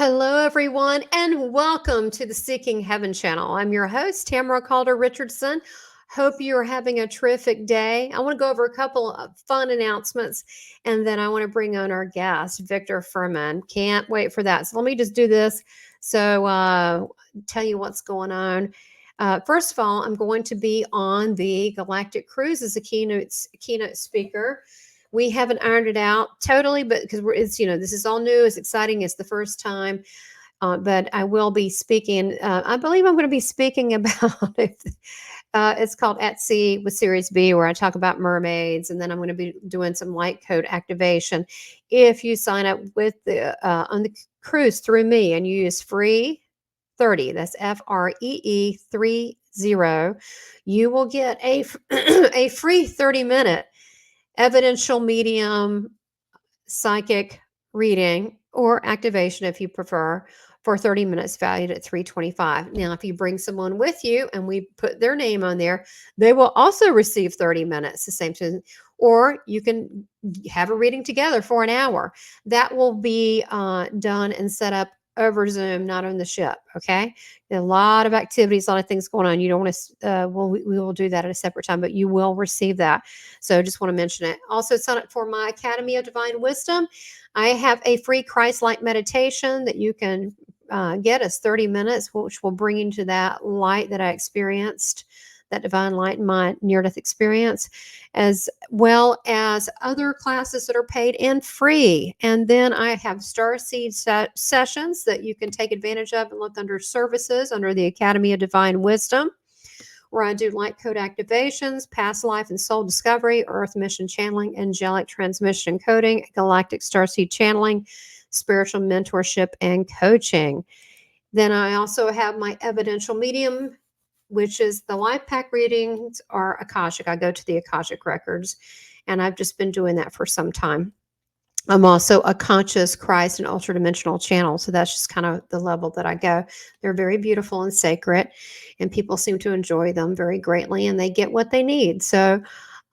Hello, everyone, and welcome to the Seeking Heaven channel. I'm your host, Tamara Caulder Richardson. Hope you're having a terrific day. I want to go over a couple of fun announcements, and then I want to bring on our guest, Victor Fuhrman. Can't wait for that. So let me just do this. So tell you what's going on. First of all, I'm going to be on the Galactic Cruise as a keynote speaker. We haven't ironed it out totally, but because it's this is all new, it's exciting, it's the first time. But I will be speaking. I believe I'm going to be speaking about it. It's called At Sea with Series B, where I talk about mermaids, and then I'm going to be doing some light code activation. If you sign up with the on the cruise through me and you use free 30, that's FREE 30, you will get a a free 30-minute evidential medium psychic reading or activation if you prefer for 30 minutes valued at $325. Now, if you bring someone with you and we put their name on there, they will also receive 30 minutes, the same thing. Or you can have a reading together for an hour. That will be done and set up over Zoom, not on the ship. Okay. A lot of activities, a lot of things going on. You don't want to, we will do that at a separate time, but you will receive that. So just want to mention it. Also sign up for my Academy of Divine Wisdom. I have a free Christ-like meditation that you can get as 30 minutes, which will bring you to that light that I experienced, that divine light in my near-death experience, as well as other classes that are paid and free. And then I have Starseed sessions that you can take advantage of and look under services under the Academy of Divine Wisdom, where I do light code activations, past life and soul discovery, earth mission channeling, angelic transmission and coding, galactic starseed channeling, spiritual mentorship and coaching. Then I also have my evidential medium, which is the life pack readings are Akashic. I go to the Akashic records, and I've just been doing that for some time. I'm also a conscious Christ and ultra-dimensional channel, so that's just kind of the level that I go. They're very beautiful and sacred, and people seem to enjoy them very greatly, and they get what they need. So,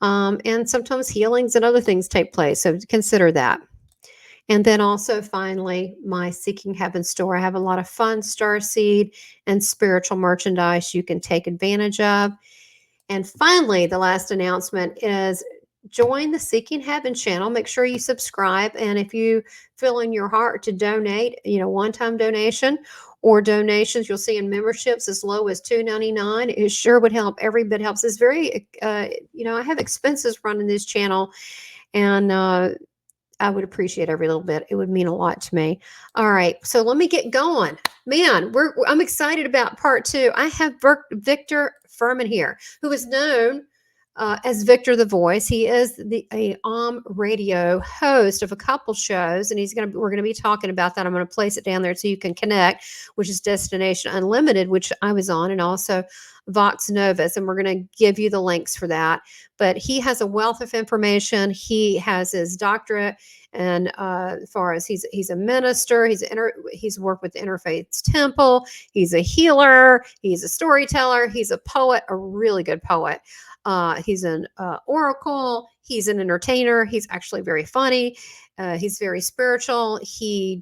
and sometimes healings and other things take place, so consider that. And then also, finally, my Seeking Heaven store. I have a lot of fun Starseed and spiritual merchandise you can take advantage of. And finally, the last announcement is join the Seeking Heaven channel. Make sure you subscribe. And if you feel in your heart to donate, one-time donation or donations, you'll see in memberships as low as $2.99. It sure would help. Every bit helps. It's very, I have expenses running this channel, and I would appreciate every little bit. It would mean a lot to me. All right, so let me get going. Man, I'm excited about part 2. I have Victor Fuhrman here, who is known as Victor the Voice. He is a radio host of a couple shows, and we're gonna be talking about that. I'm gonna place it down there so you can connect, which is Destination Unlimited, which I was on, and also Vox Novus, and we're going to give you the links for that. But he has a wealth of information. He has his doctorate, and as far as he's a minister, he's worked with the Interfaith Temple. He's a healer. He's a storyteller. He's a poet, a really good poet. He's an oracle. He's an entertainer. He's actually very funny. He's very spiritual. He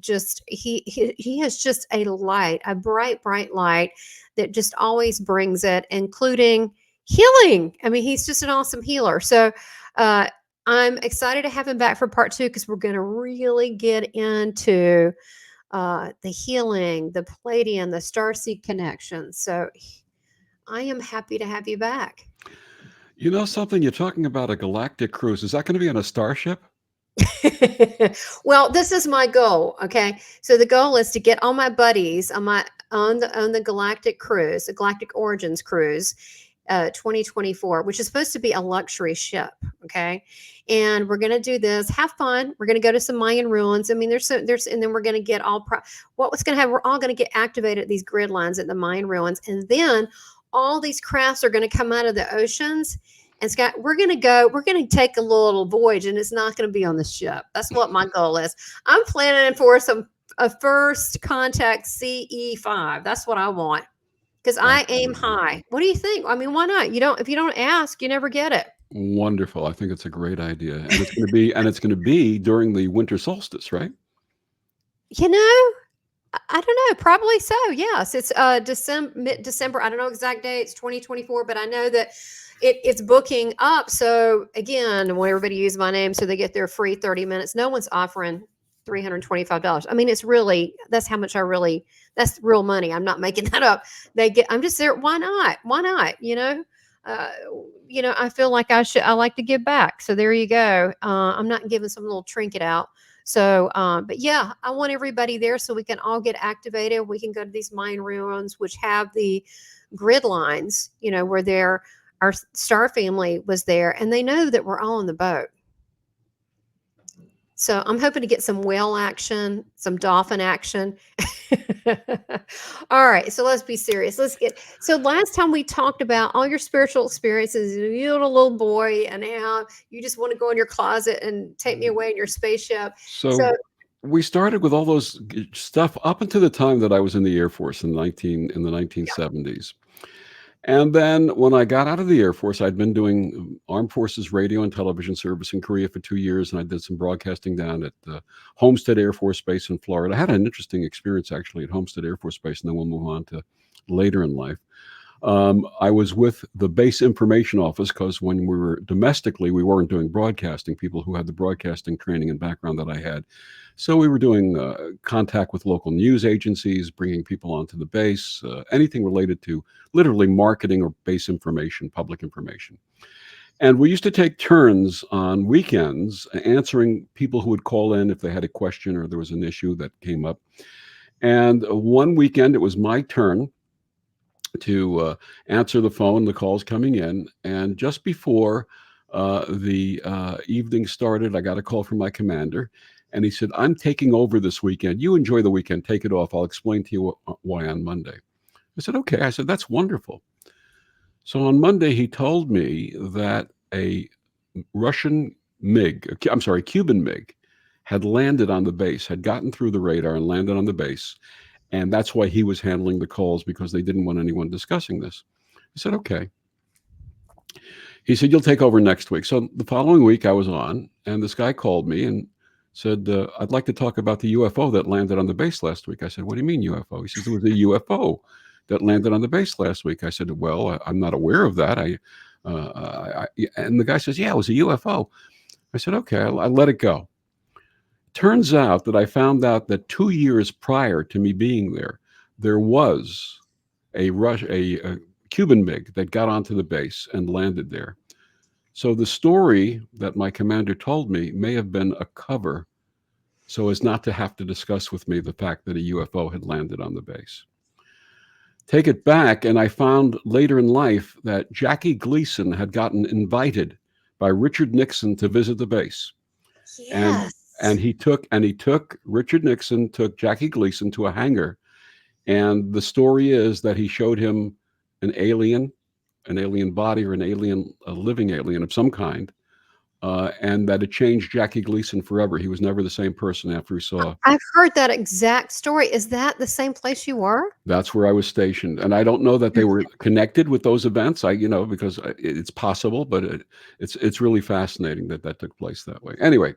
has just a light, a bright, bright light that just always brings it, including healing. I mean, he's just an awesome healer. So I'm excited to have him back for part 2, because we're going to really get into the healing, the Palladian, the Starseed connection. So I am happy to have you back. You know something? You're talking about a galactic cruise. Is that going to be on a starship? Well, this is my goal. Okay, so the goal is to get all my buddies on the Galactic Cruise, the Galactic Origins Cruise, 2024, which is supposed to be a luxury ship. Okay, and we're gonna do this, have fun. We're gonna go to some Mayan ruins. I mean, there's, and then we're gonna get what's gonna happen? We're all gonna get activated at these grid lines at the Mayan ruins, and then all these crafts are gonna come out of the oceans. And Scott, we're going to take a little voyage, and it's not going to be on the ship. That's what my goal is. I'm planning for a first contact CE5. That's what I want, because I aim high. What do you think? I mean, why not? If you don't ask, you never get it. Wonderful. I think it's a great idea. And it's going to be during the winter solstice, right? I don't know, probably so. Yes, it's December. I don't know exact dates, 2024, but I know that it's booking up. So again, I want everybody to use my name so they get their free 30 minutes. No one's offering $325. I mean, it's really, that's how much that's real money. I'm not making that up. I'm just there. Why not? Why not? Uh, I feel like I like to give back. So there you go. I'm not giving some little trinket out. So, but yeah, I want everybody there so we can all get activated. We can go to these mind rooms, which have the grid lines, where our star family was there, and they know that we're all on the boat. So I'm hoping to get some whale action, some dolphin action. All right, so let's be serious. So last time we talked about all your spiritual experiences, you little boy, and how you just want to go in your closet and take me away in your spaceship. So we started with all those stuff up until the time that I was in the Air Force in the 1970s. And then when I got out of the Air Force, I'd been doing Armed Forces radio and television service in Korea for 2 years, and I did some broadcasting down at Homestead Air Force Base in Florida. I had an interesting experience, actually, at Homestead Air Force Base, and then we'll move on to later in life. I was with the base information office because when we were domestically, we weren't doing broadcasting, people who had the broadcasting training and background that I had. So we were doing contact with local news agencies, bringing people onto the base, anything related to literally marketing or base information, public information. And we used to take turns on weekends answering people who would call in if they had a question or there was an issue that came up. And one weekend, it was my turn to answer the phone, the calls coming in. And just before the evening started, I got a call from my commander. And he said, I'm taking over this weekend. You enjoy the weekend. Take it off. I'll explain to you why on Monday. I said, okay. I said, that's wonderful. So on Monday, he told me that a Cuban MiG had landed on the base, had gotten through the radar and landed on the base. And that's why he was handling the calls, because they didn't want anyone discussing this. I said, okay. He said, you'll take over next week. So the following week I was on, and this guy called me and said, I'd like to talk about the UFO that landed on the base last week. I said, what do you mean UFO? He says, there was a UFO that landed on the base last week. I said, well, I'm not aware of that. And the guy says, yeah, it was a UFO. I said, okay, I let it go. Turns out that I found out that 2 years prior to me being there was a Cuban MiG that got onto the base and landed there. So the story that my commander told me may have been a cover so as not to have to discuss with me the fact that a UFO had landed on the base. Take it back, and I found later in life that Jackie Gleason had gotten invited by Richard Nixon to visit the base. Yes. And he took Richard Nixon took Jackie Gleason to a hangar, and the story is that he showed him an alien body or a living alien of some kind, and that it changed Jackie Gleason forever. He was never the same person after he saw. I've heard that exact story. Is that the same place you were? That's where I was stationed, and I don't know that they were connected with those events. Because it's possible, but it's really fascinating that took place that way. Anyway,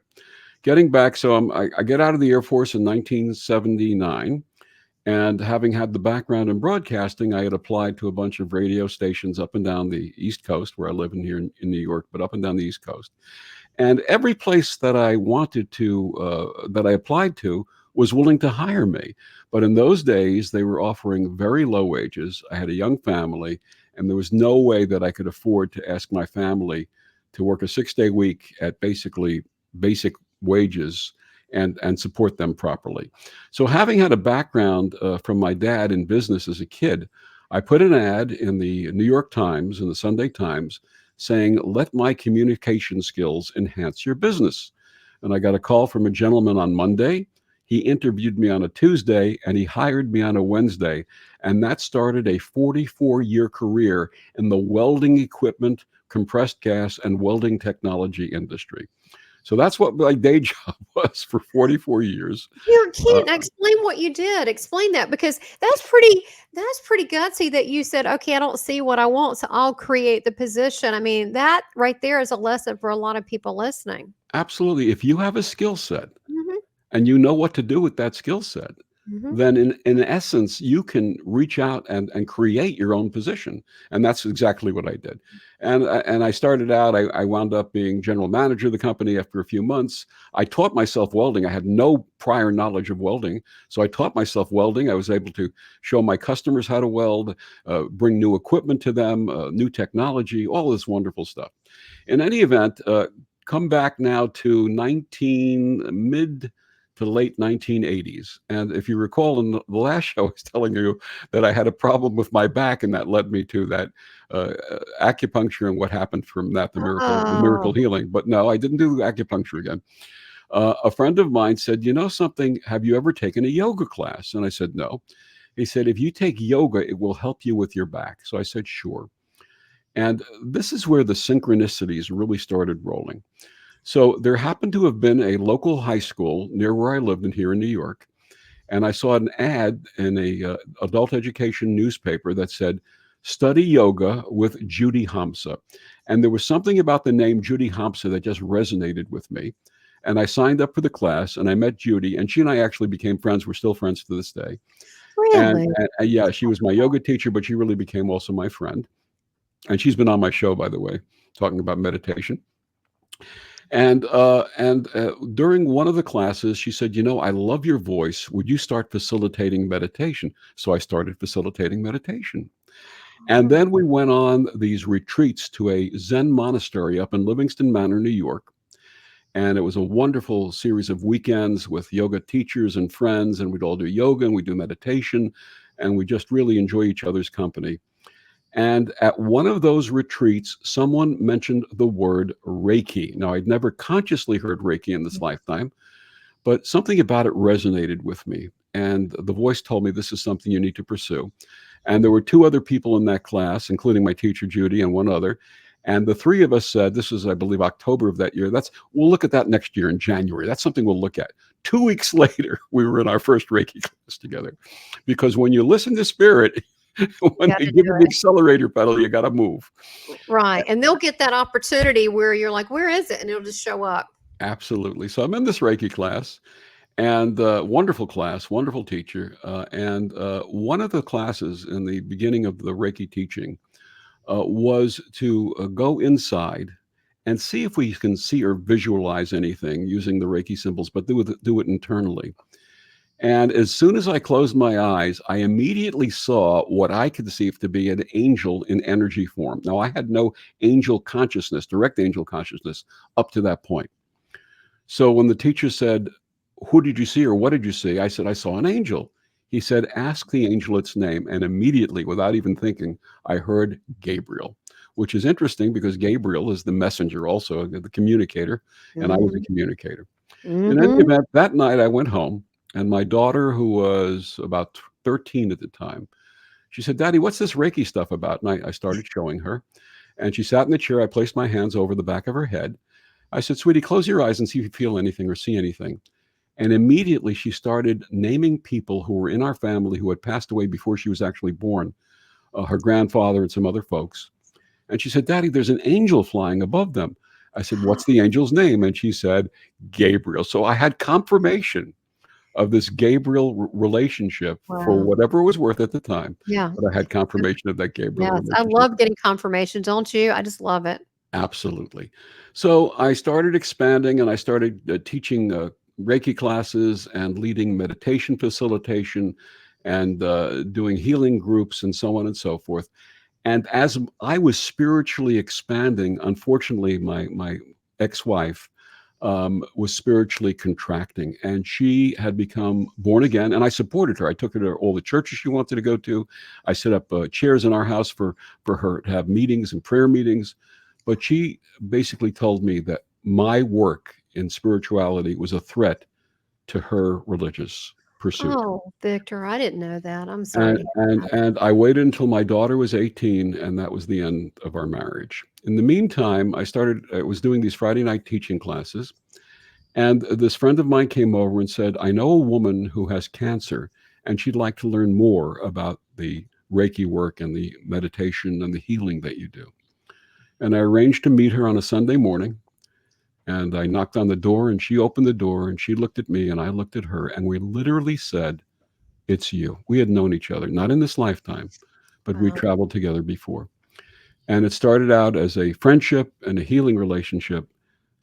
getting back, so I get out of the Air Force in 1979. And having had the background in broadcasting, I had applied to a bunch of radio stations up and down the East Coast, where I live here in New York, but up and down the East Coast. And every place that I that I applied to was willing to hire me. But in those days, they were offering very low wages. I had a young family, and there was no way that I could afford to ask my family to work a 6-day week at basically basic wages and support them properly. So having had a background from my dad in business as a kid, I put an ad in the New York Times and the Sunday Times saying, let my communication skills enhance your business. And I got a call from a gentleman on Monday. He interviewed me on a Tuesday, and he hired me on a Wednesday. And that started a 44-year career in the welding equipment, compressed gas, and welding technology industry. So that's what my day job was for 44 years. You're kidding. Explain what you did. Explain that, because that's pretty gutsy that you said, okay, I don't see what I want, so I'll create the position. I mean, that right there is a lesson for a lot of people listening. Absolutely. If you have a skill set and you know what to do with that skill set, Mhm. then in essence, you can reach out and create your own position. And that's exactly what I did. And I started out, I wound up being general manager of the company after a few months. I taught myself welding. I had no prior knowledge of welding. So I taught myself welding. I was able to show my customers how to weld, bring new equipment to them, new technology, all this wonderful stuff. In any event, come back now to mid to late 1980s. And if you recall, in the last show, I was telling you that I had a problem with my back, and that led me to that acupuncture and what happened from that, the miracle Oh. healing. But no, I didn't do acupuncture again. A friend of mine said, you know something, have you ever taken a yoga class? And I said, no. He said, if you take yoga, it will help you with your back. So I said, sure. And this is where the synchronicities really started rolling. So there happened to have been a local high school near where I lived in here in New York. And I saw an ad in a adult education newspaper that said, study yoga with Judy Hamsa. And there was something about the name Judy Hamsa that just resonated with me. And I signed up for the class and I met Judy, and she and I actually became friends. We're still friends to this day. Really? And yeah, she was my yoga teacher, but she really became also my friend. And she's been on my show, by the way, talking about meditation. And during one of the classes, she said, you know, I love your voice. Would you start facilitating meditation? So I started facilitating meditation. And then we went on these retreats to a Zen monastery up in Livingston Manor, New York. And it was a wonderful series of weekends with yoga teachers and friends. And we'd all do yoga and we do meditation. And we just really enjoy each other's company. And at one of those retreats, someone mentioned the word Reiki. Now, I'd never consciously heard Reiki in this lifetime, but something about it resonated with me. And the voice told me this is something you need to pursue. And there were two other people in that class, including my teacher, Judy, and one other. And the three of us said, this is, I believe, October of that year. We'll look at that next year in January. That's something we'll look at. 2 weeks later, we were in our first Reiki class together. Because when you listen to spirit, when they give you the accelerator pedal, you got to move. Right. And they'll get that opportunity where you're like, where is it? And it'll just show up. Absolutely. So I'm in this Reiki class, and wonderful class, wonderful teacher. And one of the classes in the beginning of the Reiki teaching was to go inside and see if we can see or visualize anything using the Reiki symbols, but do it internally. And as soon as I closed my eyes, I immediately saw what I conceived to be an angel in energy form. Now, I had no angel consciousness, direct angel consciousness, up to that point. So when the teacher said, who did you see or what did you see? I said, I saw an angel. He said, ask the angel its name. And immediately, without even thinking, I heard Gabriel, which is interesting because Gabriel is the messenger, also the communicator, and I was a communicator. In any event, that night I went home. And my daughter, who was about 13 at the time, she said, Daddy, what's this Reiki stuff about? And I started showing her. And she sat in the chair. I placed my hands over the back of her head. I said, sweetie, close your eyes and see if you feel anything or see anything. And immediately she started naming people who were in our family who had passed away before she was actually born, her grandfather and some other folks. And she said, Daddy, there's an angel flying above them. I said, what's the angel's name? And she said, Gabriel. So I had confirmation of this Gabriel relationship for whatever it was worth at the time. Yeah. But I had confirmation of that Gabriel relationship. I love getting confirmation, don't you? I just love it. Absolutely. So I started expanding and I started teaching Reiki classes and leading meditation facilitation and doing healing groups and so on and so forth. And as I was spiritually expanding, unfortunately, my ex-wife was spiritually contracting, and she had become born again, and I supported her. I took her to all the churches she wanted to go to. I set up chairs in our house for her to have meetings and prayer meetings. But she basically told me that my work in spirituality was a threat to her religious pursuit. Oh, Victor, I didn't know that. I'm sorry. And I waited until my daughter was 18, and that was the end of our marriage. In the meantime, I was doing these Friday night teaching classes, and this friend of mine came over and said, I know a woman who has cancer, and she'd like to learn more about the Reiki work and the meditation and the healing that you do. And I arranged to meet her on a Sunday morning. And I knocked on the door and she opened the door and she looked at me and I looked at her. And we literally said, it's you. We had known each other, not in this lifetime, but we Wow. traveled together before. And it started out as a friendship and a healing relationship.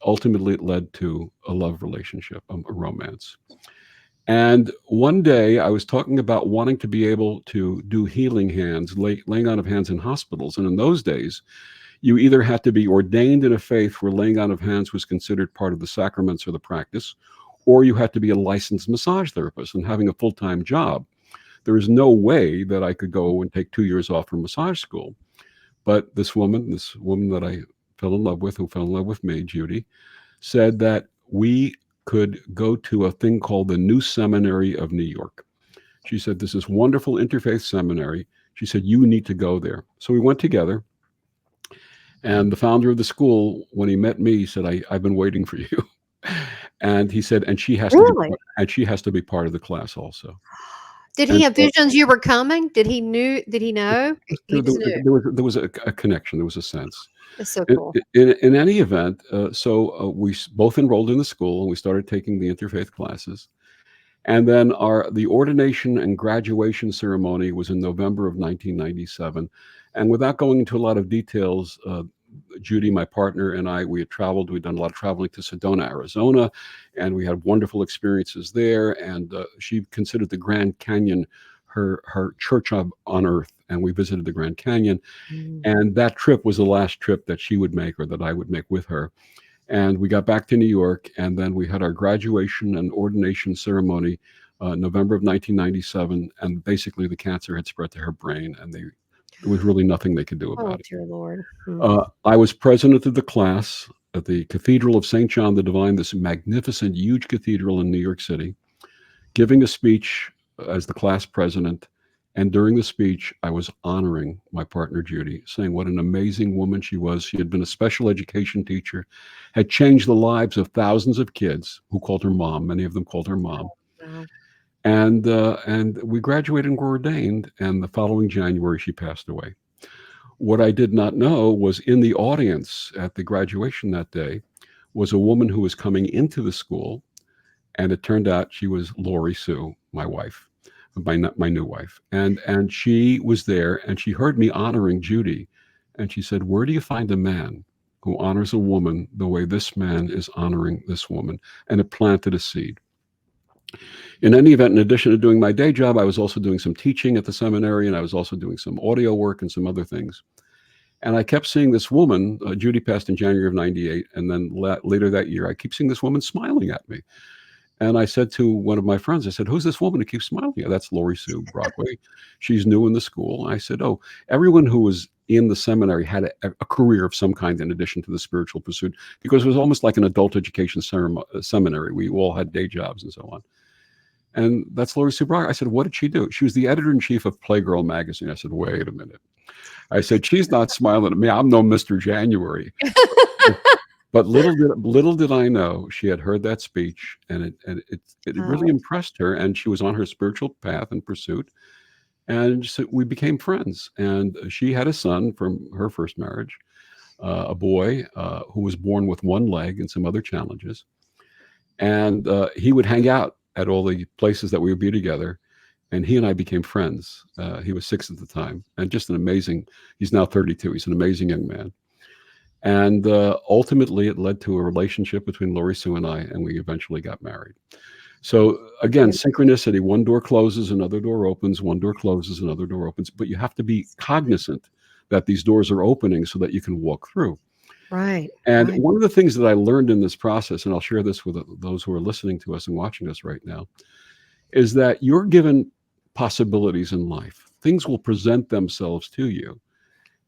Ultimately, it led to a love relationship, a romance. And one day I was talking about wanting to be able to do healing hands, laying on of hands in hospitals. And in those days, you either had to be ordained in a faith where laying on of hands was considered part of the sacraments or the practice, or you had to be a licensed massage therapist and having a full-time job. There was no way that I could go and take 2 years off from massage school. But this woman that I fell in love with, who fell in love with me, Judy, said that we could go to a thing called the New Seminary of New York. She said, this is wonderful interfaith seminary. She said, you need to go there. So we went together. And the founder of the school, when he met me, he said, I've been waiting for you. And he said, and she has to be part of the class also. Did he have visions you were coming? Did he know? He just knew. There was a connection. There was a sense. That's so cool. In any event, we both enrolled in the school and we started taking the interfaith classes. And then the ordination and graduation ceremony was in November of 1997. And without going into a lot of details, Judy, my partner, and I, we had traveled. We'd done a lot of traveling to Sedona, Arizona, and we had wonderful experiences there. And she considered the Grand Canyon her church on earth, and we visited the Grand Canyon. And that trip was the last trip that she would make or that I would make with her. And we got back to New York, and then we had our graduation and ordination ceremony, November of 1997. And basically the cancer had spread to her brain, and there was really nothing they could do about it. Dear Lord. I was president of the class at the Cathedral of St. John the Divine, this magnificent, huge cathedral in New York City, giving a speech as the class president. And during the speech, I was honoring my partner, Judy, saying what an amazing woman she was. She had been a special education teacher, had changed the lives of thousands of kids who called her mom. Many of them called her mom. Wow. And we graduated and were ordained. And the following January, she passed away. What I did not know was in the audience at the graduation that day was a woman who was coming into the school. And it turned out she was Lori Sue, my wife. My new wife. And she was there and she heard me honoring Judy. And she said, where do you find a man who honors a woman the way this man is honoring this woman? And it planted a seed. In any event, in addition to doing my day job, I was also doing some teaching at the seminary, and I was also doing some audio work and some other things. And I kept seeing this woman, Judy passed in January of 98. And then later that year, I keep seeing this woman smiling at me. And I said to one of my friends, I said, who's this woman who keeps smiling? Yeah, that's Lori Sue Broadway. She's new in the school. I said, oh, everyone who was in the seminary had a career of some kind in addition to the spiritual pursuit, because it was almost like an adult education seminary. We all had day jobs and so on. And that's Lori Sue Broadway. I said, what did she do? She was the editor-in-chief of Playgirl magazine. I said, wait a minute. I said, she's not smiling at me. I'm no Mr. January. But little did I know she had heard that speech, and it really impressed her, and she was on her spiritual path and pursuit, and so we became friends. And she had a son from her first marriage, a boy who was born with one leg and some other challenges, and he would hang out at all the places that we would be together, and he and I became friends. He was 6 at the time, and just he's now 32. He's an amazing young man. And ultimately, it led to a relationship between Lori Sue and I, and we eventually got married. So again, synchronicity, one door closes, another door opens, one door closes, another door opens. But you have to be cognizant that these doors are opening so that you can walk through. Right. And one of the things that I learned in this process, and I'll share this with those who are listening to us and watching us right now, is that you're given possibilities in life. Things will present themselves to you.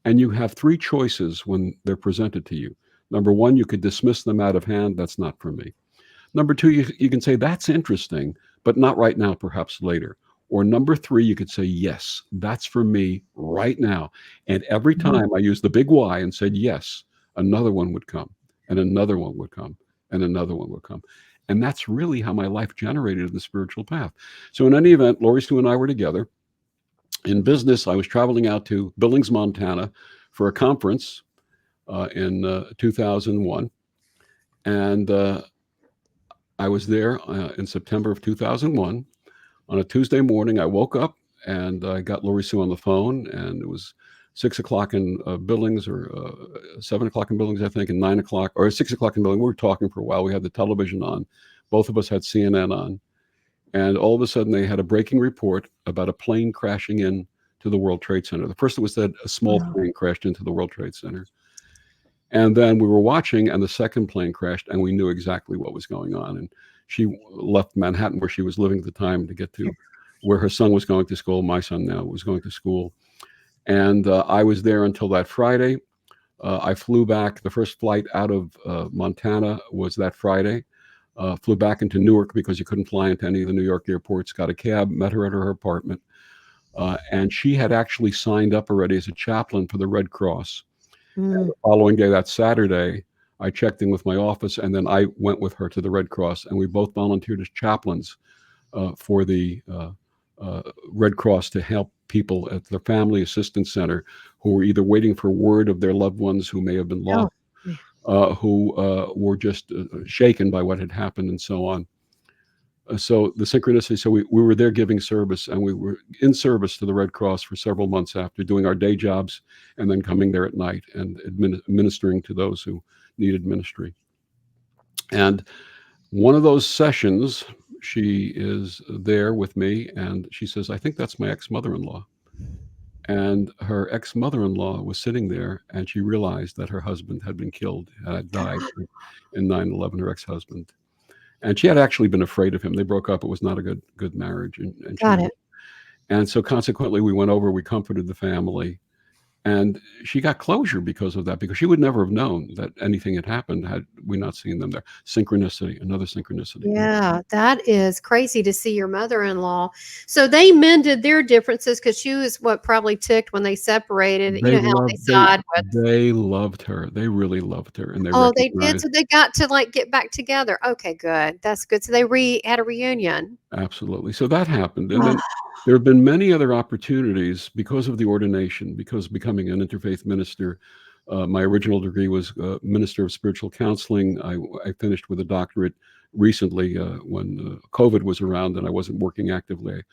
And you have 3 choices when they're presented to you. Number 1, you could dismiss them out of hand. That's not for me. Number 2, you can say, that's interesting, but not right now, perhaps later. Or number 3, you could say, yes, that's for me right now. And every time I used the big Y and said yes, another one would come, and another one would come, and another one would come. And that's really how my life generated in the spiritual path. So in any event, Lori Sue and I were together. In business, I was traveling out to Billings, Montana for a conference in 2001. And I was there in September of 2001. On a Tuesday morning, I woke up and I got Lori Sue on the phone, and it was 6 o'clock in Billings, or 7 o'clock in Billings, I think, and 9 o'clock, or 6 o'clock in Billings. We were talking for a while. We had the television on. Both of us had CNN on. And all of a sudden, they had a breaking report about a plane crashing in to the World Trade Center. The first, it was that a small plane crashed into the World Trade Center. And then we were watching, and the second plane crashed, and we knew exactly what was going on. And she left Manhattan, where she was living at the time, to get to where her son was going to school. My son now was going to school. And I was there until that Friday. I flew back. The first flight out of Montana was that Friday. Flew back into Newark because you couldn't fly into any of the New York airports. Got a cab, met her at her apartment. And she had actually signed up already as a chaplain for the Red Cross. And the following day, that Saturday, I checked in with my office, and then I went with her to the Red Cross, and we both volunteered as chaplains for the Red Cross to help people at the Family Assistance Center who were either waiting for word of their loved ones who may have been lost, who were just shaken by what had happened, and so on. So the synchronicity, so we were there giving service, and we were in service to the Red Cross for several months after, doing our day jobs and then coming there at night and administering to those who needed ministry. And one of those sessions, she is there with me, and she says, "I think that's my ex-mother-in-law." And her ex-mother-in-law was sitting there, and she realized that her husband had been killed, had died in 9/11, her ex-husband. And she had actually been afraid of him. They broke up. It was not a good marriage. And Got it. And so consequently, we went over, we comforted the family, and she got closure because of that, because she would never have known that anything had happened had we not seen them there. Synchronicity, another synchronicity. Yeah, that is crazy to see your mother-in-law. So they mended their differences because she was probably ticked when they separated. You know how they side with. They loved her. They really loved her, and they Oh, they did. recognized. So they got to like get back together. Okay, good. That's good. So they had a reunion. Absolutely. So that happened. And then there have been many other opportunities because of the ordination, because becoming an interfaith minister. My original degree was Minister of Spiritual Counseling. I finished with a doctorate recently when COVID was around and I wasn't working actively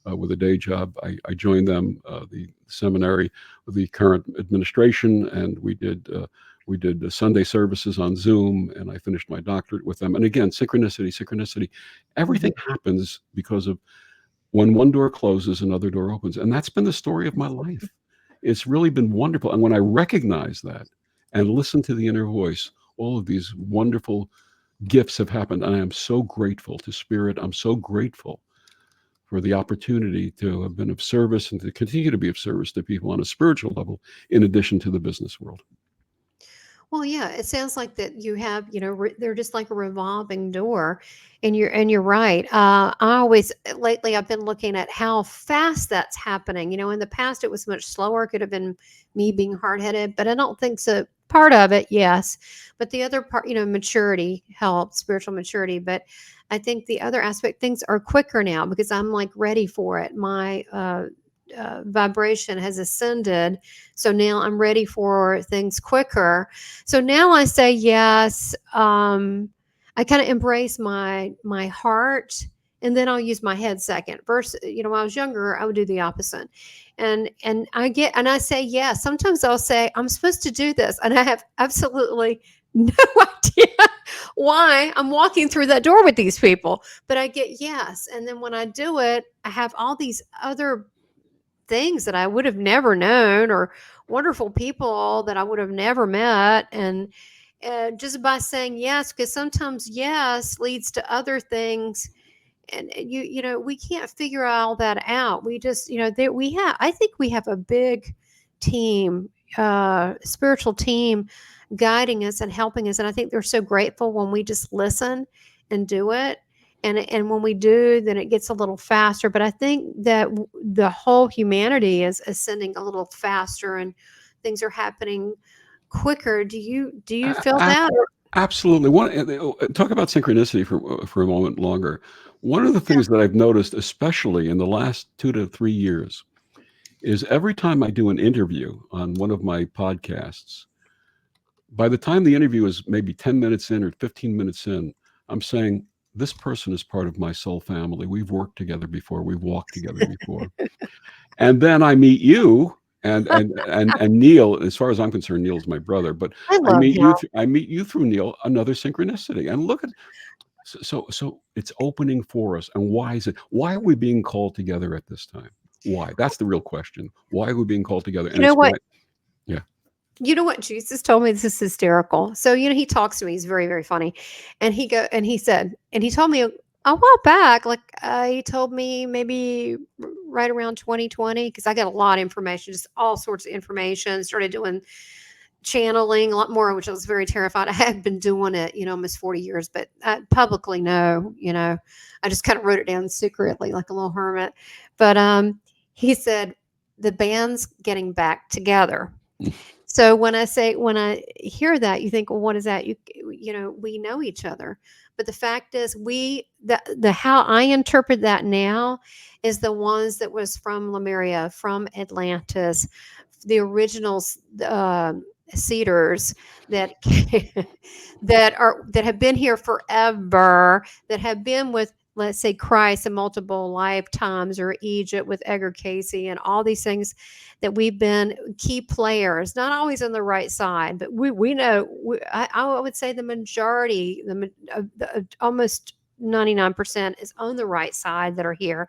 with a day job. I joined them, the seminary, with the current administration, and we did Sunday services on Zoom, and I finished my doctorate with them. And again, synchronicity. Everything happens because of when one door closes, another door opens. And that's been the story of my life. It's really been wonderful. And when I recognize that and listen to the inner voice, all of these wonderful gifts have happened. And I am so grateful to Spirit. I'm so grateful for the opportunity to have been of service and to continue to be of service to people on a spiritual level, in addition to the business world. Well, yeah, it sounds like that you have, they're just like a revolving door, and you're right. I always lately I've been looking at how fast that's happening. In the past it was much slower. It could have been me being hard-headed, but I don't think so. Part of it, yes, but the other part, maturity helps, spiritual maturity. But I think the other aspect, things are quicker now because I'm like ready for it. My vibration has ascended, so now I'm ready for things quicker. So now I say yes. I kind of embrace my heart, and then I'll use my head second. First, when I was younger, I would do the opposite, and I say yes. Sometimes I'll say I'm supposed to do this, and I have absolutely no idea why I'm walking through that door with these people, but I get yes. And then when I do it, I have all these other things that I would have never known, or wonderful people that I would have never met. And just by saying yes, because sometimes yes leads to other things. And we can't figure all that out. We just, I think we have a big team, spiritual team guiding us and helping us. And I think they're so grateful when we just listen and do it. And when we do, then it gets a little faster. But I think that the whole humanity is ascending a little faster, and things are happening quicker. Do you feel that? Absolutely. Talk about synchronicity for a moment longer. One of the things that I've noticed, especially in the last 2 to 3 years, is every time I do an interview on one of my podcasts, by the time the interview is maybe 10 minutes in or 15 minutes in, I'm saying, this person is part of my soul family. We've worked together before. We've walked together before. And then I meet you and Neil. As far as I'm concerned, Neil's my brother, but I love him. I meet you through Neil, another synchronicity. And look at, so it's opening for us. And why is it? Why are we being called together at this time? Why? That's the real question. Why are we being called together? You know what? Yeah. You know what Jesus told me? This is hysterical. So, he talks to me. He's very, very funny. And he told me a while back, like he told me maybe right around 2020, because I got a lot of information, just all sorts of information, started doing channeling a lot more, which I was very terrified. I had been doing it, almost 40 years, but publicly, no, I just kind of wrote it down secretly like a little hermit. But he said the band's getting back together. So when I hear that, you think, well, what is that? We know each other. But the fact is, how I interpret that now is the ones that was from Lemuria, from Atlantis, the original Cedars that that have been here forever, that have been with, let's say, Christ in multiple lifetimes, or Egypt with Edgar Casey, and all these things, that we've been key players, not always on the right side, but we know, I would say the majority, almost 99% is on the right side that are here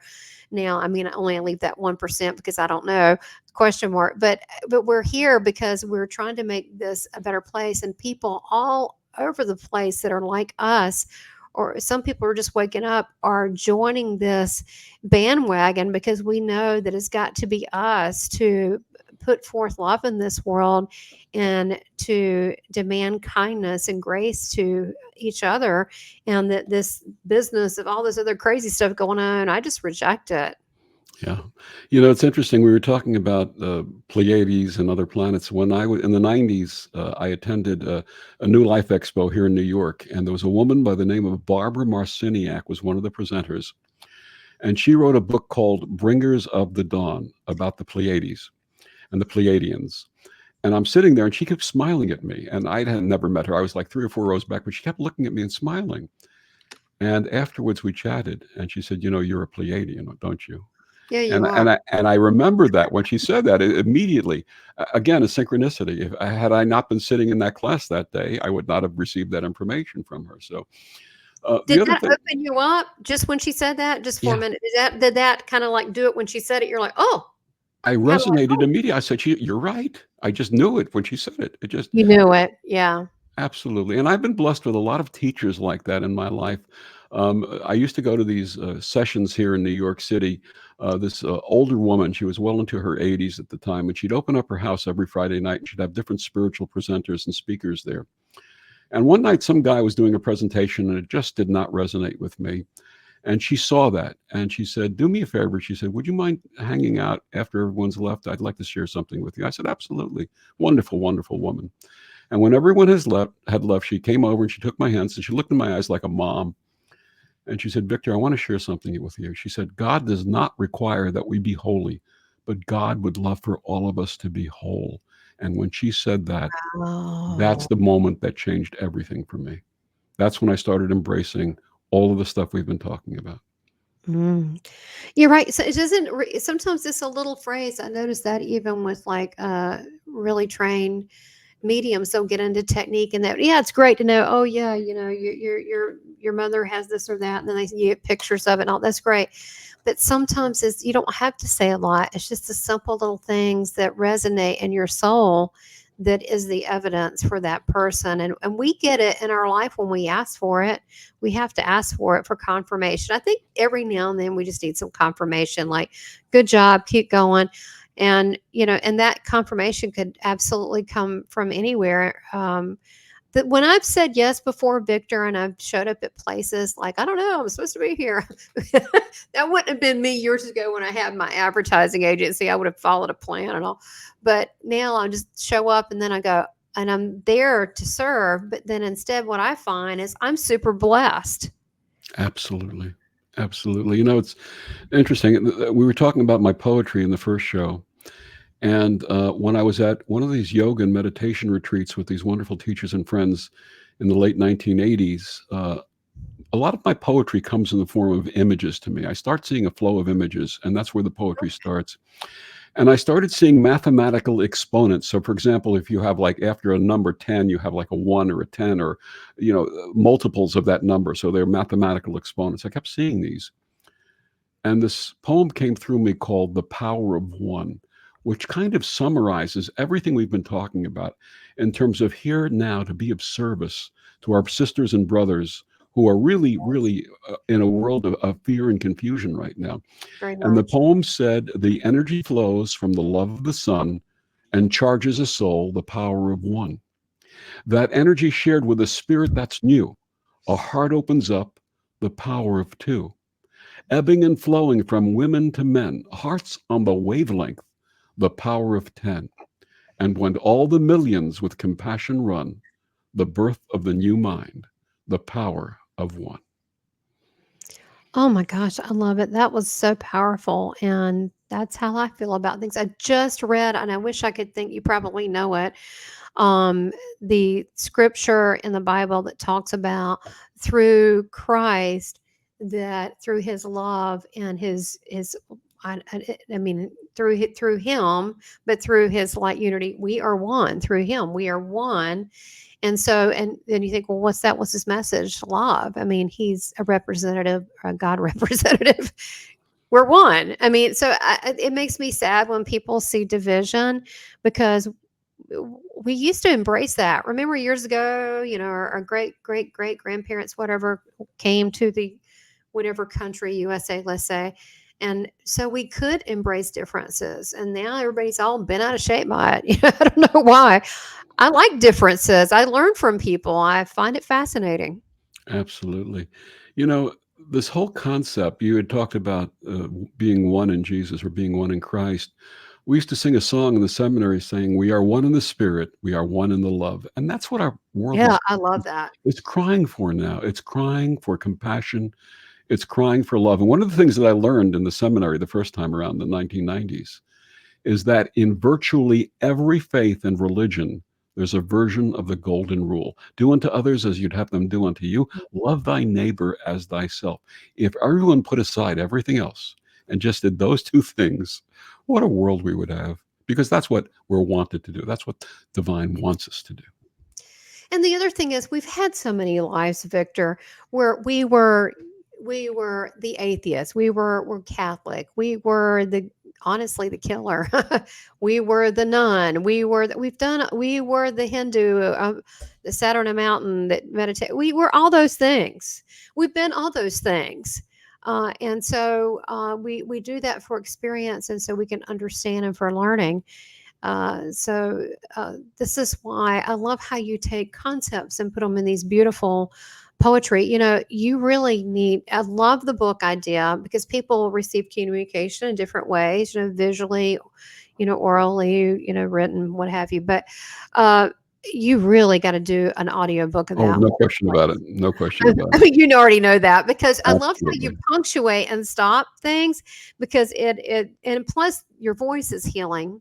now. I mean, I only leave that 1% because I don't know, question mark, but we're here because we're trying to make this a better place, and people all over the place that are like us, or some people are just waking up, are joining this bandwagon, because we know that it's got to be us to put forth love in this world, and to demand kindness and grace to each other. And that this business of all this other crazy stuff going on, I just reject it. Yeah. It's interesting. We were talking about Pleiades and other planets. When I was in the 90s, I attended a New Life Expo here in New York, and there was a woman by the name of Barbara Marciniak was one of the presenters. And she wrote a book called Bringers of the Dawn about the Pleiades and the Pleiadians. And I'm sitting there, and she kept smiling at me. And I had never met her. I was like 3 or 4 rows back, but she kept looking at me and smiling. And afterwards we chatted, and she said, you're a Pleiadian, don't you? Yeah, you are. And I remember that when she said that, immediately, again, a synchronicity. If had I not been sitting in that class that day, I would not have received that information from her. So, did that open you up just when she said that? Just for a minute, did that kind of like do it when she said it? You're like, oh. I resonated immediately. I said, "You're right." I just knew it when she said it. You knew it, yeah. Absolutely. And I've been blessed with a lot of teachers like that in my life. I used to go to these sessions here in New York City. This older woman, she was well into her 80s at the time, and she'd open up her house every Friday night, and she'd have different spiritual presenters and speakers there. And one night, some guy was doing a presentation, and it just did not resonate with me. And she saw that, and she said, "Do me a favor." She said, "Would you mind hanging out after everyone's left? I'd like to share something with you." I said, "Absolutely." Wonderful, wonderful woman. And when everyone had left, she came over and she took my hands, and she looked in my eyes like a mom. And she said, "Victor, I want to share something with you." She said, "God does not require that we be holy, but God would love for all of us to be whole." And when she said that, that's the moment that changed everything for me. That's when I started embracing all of the stuff we've been talking about. You're right. So it doesn't, sometimes it's a little phrase. I noticed that even with like really trained mediums, they'll get into technique and that. Yeah, it's great to know. Oh yeah, your mother has this or that, and then you get pictures of it and all. That's great. But sometimes you don't have to say a lot. It's just the simple little things that resonate in your soul that is the evidence for that person. And we get it in our life when we ask for it. We have to ask for it for confirmation. I think every now and then we just need some confirmation, like, good job, keep going. And, and that confirmation could absolutely come from anywhere. That when I've said yes before, Victor, and I've showed up at places like, I don't know, I'm supposed to be here. That wouldn't have been me years ago when I had my advertising agency. I would have followed a plan and all. But now I just show up, and then I go, and I'm there to serve. But then instead, what I find is I'm super blessed. Absolutely. Absolutely. It's interesting. We were talking about my poetry in the first show. And when I was at one of these yoga and meditation retreats with these wonderful teachers and friends in the late 1980s, a lot of my poetry comes in the form of images to me. I start seeing a flow of images, and that's where the poetry starts. And I started seeing mathematical exponents. So, for example, if you have like after a number 10, you have like a 1 or a 10 or, multiples of that number. So they're mathematical exponents. I kept seeing these. And this poem came through me called The Power of One, which kind of summarizes everything we've been talking about in terms of here now to be of service to our sisters and brothers who are really, really in a world of fear and confusion right now. Very And the much. poem said, the energy flows from the love of the sun and charges a soul the power of one. That energy shared with a spirit that's new. A heart opens up the power of two. Ebbing and flowing from women to men, hearts on the wavelength, the power of 10. And when all the millions with compassion run, the birth of the new mind, the power of one. Oh my gosh, I love it. That was so powerful. And that's how I feel about things. I just read, and I wish I could think you probably know it, um, the scripture in the Bible that talks about through Christ, that through his love and his I mean through him, but through his light unity, we are one. Through him, we are one. And so, and then you think, well, what's that? What's his message? Love. I mean, he's a representative, a God representative. We're one. I mean, so it makes me sad when people see division, because we used to embrace that. Remember years ago, our great great grandparents, whatever, came to the whatever country, USA, let's say. And so we could embrace differences. And now everybody's all bent out of shape by it. I don't know why. I like differences. I learn from people. I find it fascinating. Absolutely. You know, this whole concept, you had talked about being one in Jesus or being one in Christ. We used to sing a song in the seminary saying, we are one in the spirit, we are one in the love. And that's what our world Yeah, I love that. is crying for now. It's crying for compassion. It's crying for love. And one of the things that I learned in the seminary the first time around the 1990s is that in virtually every faith and religion, there's a version of the golden rule. Do unto others as you'd have them do unto you. Love thy neighbor as thyself. If everyone put aside everything else and just did those two things, what a world we would have. Because that's what we're wanted to do. That's what divine wants us to do. And the other thing is, we've had so many lives, Victor, where we were the atheists, we're Catholic, we were the honestly the killer, we were the nun, we were the Hindu, the sat on a mountain that meditate. We were all those things. We've been all those things. And so we do that for experience, and so we can understand, and for learning. This is why I love how you take concepts and put them in these beautiful poetry. You really need, I love the book idea, because people receive communication in different ways, visually, orally, written, what have you. But you really got to do an audio book of Oh, that. no question about it. No question about I it. mean, you already know that, because I love how you Absolutely. punctuate and stop things, because and plus your voice is healing.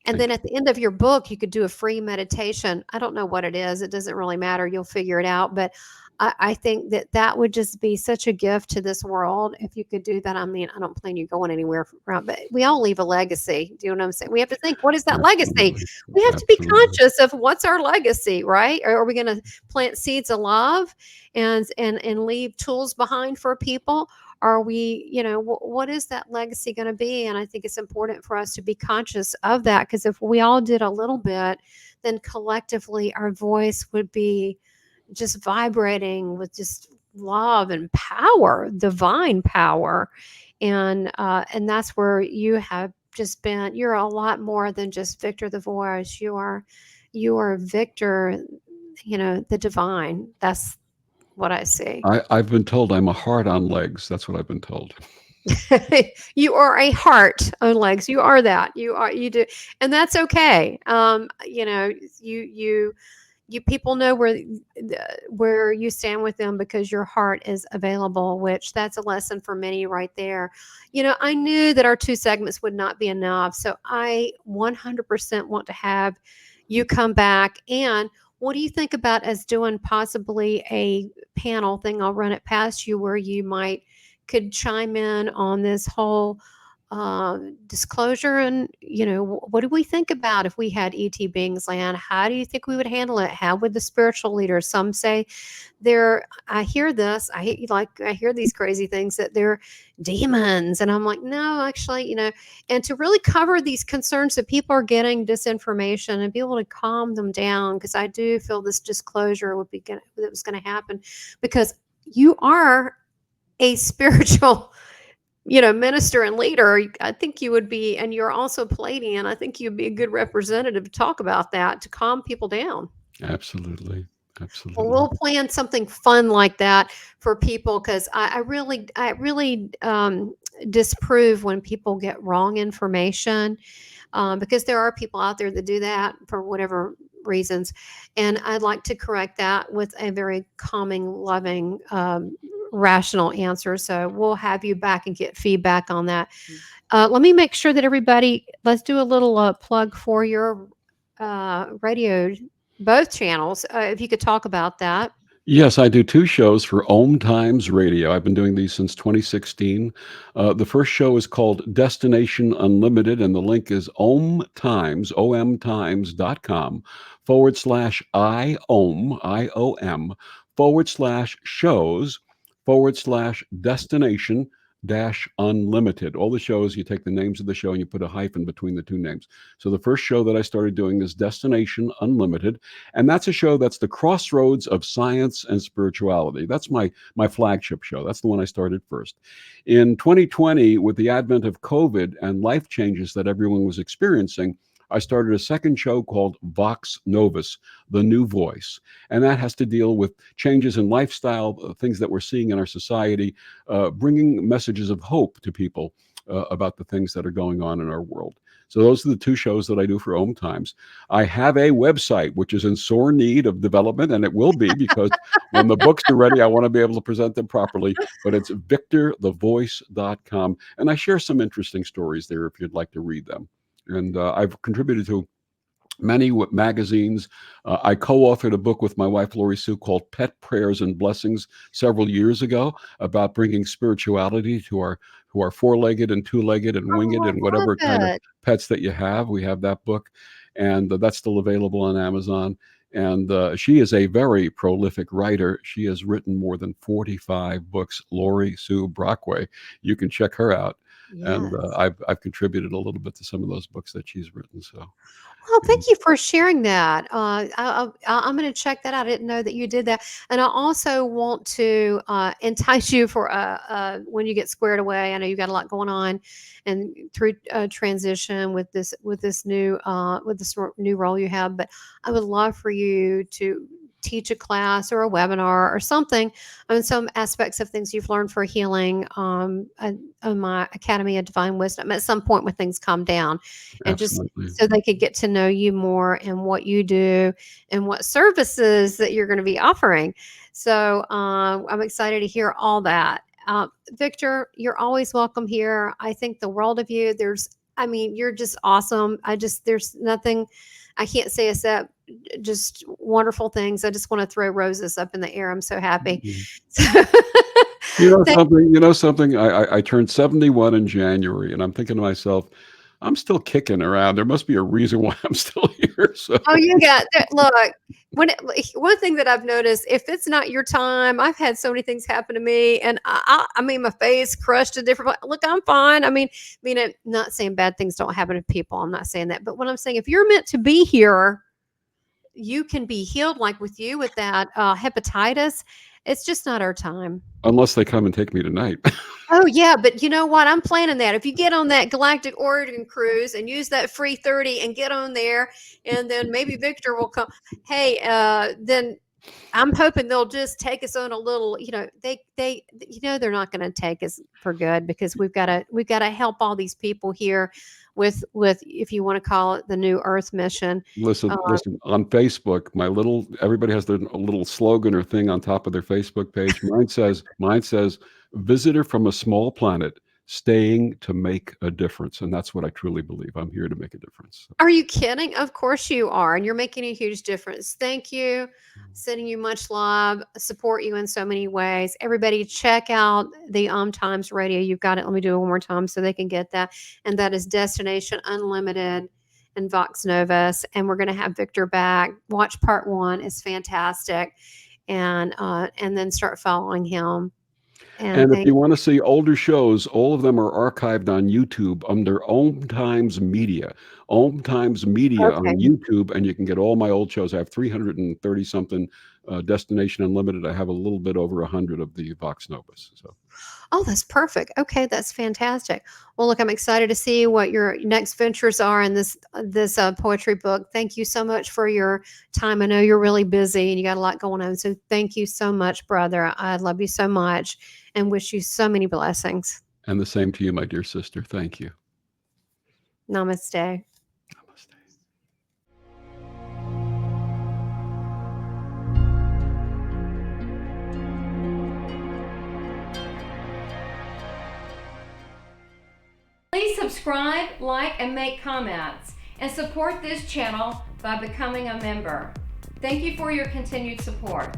And Thank then at the end of your book, you could do a free meditation. I don't know what it is. It doesn't really matter. You'll figure it out. But I think that would just be such a gift to this world if you could do that. I mean, I don't plan you going anywhere from, but we all leave a legacy. Do you know what I'm saying? We have to think, what is that legacy? Absolutely. We have to be Absolutely. conscious of what's our legacy, right? Or are we going to plant seeds of love and leave tools behind for people? Are we, what is that legacy going to be? And I think it's important for us to be conscious of that, because if we all did a little bit, then collectively our voice would be just vibrating with just love and power, divine power. And that's where you have just been. You're a lot more than just Victor the voice. You are Victor, the divine. That's what I see. I've been told I'm a heart on legs. That's what I've been told. You are a heart on legs. You are that. You do, and that's okay. You people know where you stand with them, because your heart is available, which that's a lesson for many right there. I knew that our 2 segments would not be enough, so I 100% want to have you come back. And what do you think about us doing possibly a panel thing? I'll run it past you where you could chime in on this whole disclosure, and what do we think about if we had ET beings land? How do you think we would handle it? How would the spiritual leaders? Some say I hear this, I hear these crazy things that they're demons, and I'm like, no, actually, and to really cover these concerns that people are getting disinformation and be able to calm them down, because I do feel this disclosure that was going to happen, because you are a spiritual minister and leader. I think you would be, and you're also Palladian. I think you'd be a good representative to talk about that, to calm people down. Absolutely. Well, Absolutely. we'll plan something fun like that for people, because I really disapprove when people get wrong information, because there are people out there that do that for whatever reasons, and I'd like to correct that with a very calming, loving, rational answer. So we'll have you back and get feedback on that. Let me make sure that let's do a little plug for your radio, both channels, if you could talk about that. Yes, I do 2 shows for Om Times Radio. I've been doing these since 2016. The first show is called Destination Unlimited, and the link is omtimes.com/IOM/shows/destination unlimited. All the shows, you take the names of the show and you put a hyphen between the 2 names. So the first show that I started doing is Destination Unlimited, and that's a show that's the crossroads of science and spirituality. That's my flagship show. That's the one I started first. In 2020, with the advent of COVID and life changes that everyone was experiencing, I started a second show called Vox Novus, The New Voice. And that has to deal with changes in lifestyle, things that we're seeing in our society, bringing messages of hope to people about the things that are going on in our world. So those are the 2 shows that I do for Om Times. I have a website, which is in sore need of development, and it will be, because when the books are ready, I want to be able to present them properly. But it's victorthevoice.com. And I share some interesting stories there if you'd like to read them. And I've contributed to many magazines. I co-authored a book with my wife, Lori Sue, called Pet Prayers and Blessings several years ago, about bringing spirituality to our four-legged and two-legged and winged and whatever kind of pets that you have. We have that book, and that's still available on Amazon. And she is a very prolific writer. She has written more than 45 books, Lori Sue Brockway. You can check her out. Yes. And I've contributed a little bit to some of those books that she's written. So, well, thank you for sharing that. I'm going to check that out. I didn't know that you did that. And I also want to entice you for when you get squared away. I know you got a lot going on, and through transition with this new role you have. But I would love for you to teach a class or a webinar or something on some aspects of things you've learned for healing on my Academy of Divine Wisdom at some point when things calm down, and absolutely. just so they could get to know you more and what you do and what services that you're going to be offering. So I'm excited to hear all that. Victor, you're always welcome here. I think the world of you. You're just awesome. There's nothing I can't say except just wonderful things. I just want to throw roses up in the air. I'm so happy. Mm-hmm. Something. I turned 71 in January, and I'm thinking to myself, I'm still kicking around. There must be a reason why I'm still here. So. Oh, look. One thing that I've noticed, if it's not your time, I've had so many things happen to me, and I mean, my face crushed a different. Look, I'm fine. I'm not saying bad things don't happen to people. I'm not saying that, but what I'm saying, if you're meant to be here, you can be healed. Like with you with that hepatitis, it's just not our time. Unless they come and take me tonight. Oh yeah, but you know what? I'm planning that. If you get on that Galactic Oregon cruise and use that free 30 and get on there, and then maybe Victor will come. Hey, then I'm hoping they'll just take us on a little. They're not going to take us for good, because we've got to help all these people here with if you want to call it the New Earth mission. Listen. On Facebook, everybody has their little slogan or thing on top of their Facebook page. Mine says, "Visitor from a small planet staying to make a difference. And that's what I truly believe. I'm here to make a difference. Are you kidding? Of course you are. And you're making a huge difference. Thank you. Sending you much love. Support you in so many ways. Everybody check out the Times Radio. You've got it. Let me do it one more time so they can get that. And that is Destination Unlimited and Vox Novus. And we're going to have Victor back. Watch part 1. It's fantastic. And then start following him. And if you want to see older shows, all of them are archived on YouTube under Om Times Media. Om Times Media on YouTube, and you can get all my old shows. I have 330 something. Destination Unlimited. I have a little bit over 100 of the Vox Novus. So. Oh, that's perfect. Okay, that's fantastic. Well, look, I'm excited to see what your next ventures are in this poetry book. Thank you so much for your time. I know you're really busy and you got a lot going on. So thank you so much, brother. I love you so much and wish you so many blessings. And the same to you, my dear sister. Thank you. Namaste. Please subscribe, like, and make comments, and support this channel by becoming a member. Thank you for your continued support.